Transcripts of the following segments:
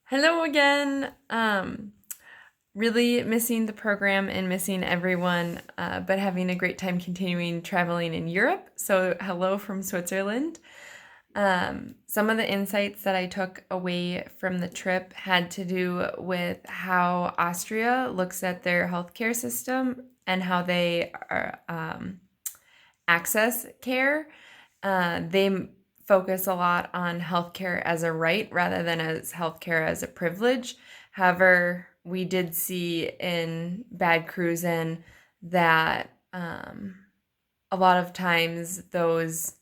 Hello again. Really missing the program and missing everyone, but having a great time continuing traveling in Europe. So, hello from Switzerland. Some of the insights that I took away from the trip had to do with how Austria looks at their healthcare system and how they access care. They focus a lot on healthcare as a right rather than as healthcare as a privilege. However, we did see in Bad Cruisin' that a lot of times those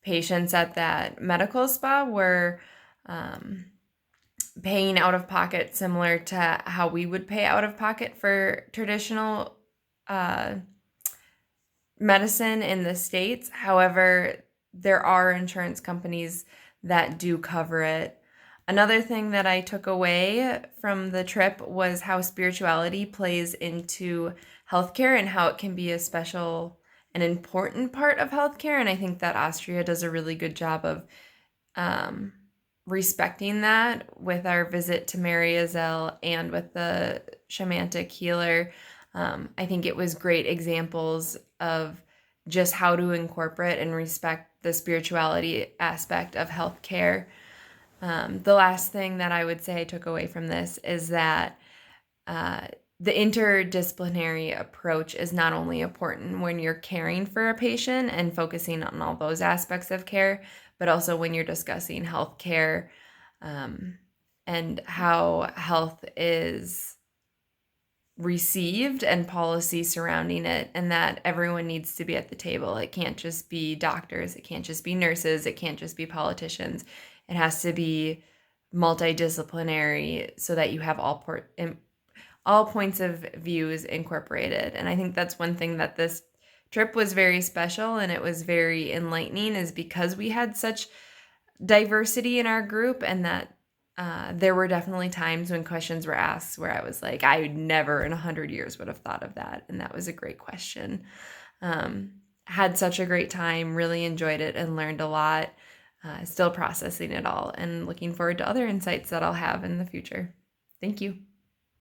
patients at that medical spa were um, paying out of pocket similar to how we would pay out of pocket for traditional uh, medicine in the States. However, there are insurance companies that do cover it. Another thing that I took away from the trip was how spirituality plays into healthcare and how it can be a special and important part of healthcare. And I think that Austria does a really good job of um, respecting that with our visit to Mary Azell and with the shamanic healer. I think it was great examples of just how to incorporate and respect the spirituality aspect of healthcare. The last thing that I would say I took away from this is that uh, the interdisciplinary approach is not only important when you're caring for a patient and focusing on all those aspects of care, but also when you're discussing healthcare um, and how health is received and policy surrounding it, and that everyone needs to be at the table. It can't just be doctors, it can't just be nurses, it can't just be politicians. It has to be multidisciplinary so that you have all points of views incorporated. And I think that's one thing that this trip was very special and it was very enlightening, is because we had such diversity in our group, and that there were definitely times when questions were asked where I was like, I never in 100 years would have thought of that. And that was a great question. Had such a great time, really enjoyed it and learned a lot. Still processing it all and looking forward to other insights that I'll have in the future. Thank you.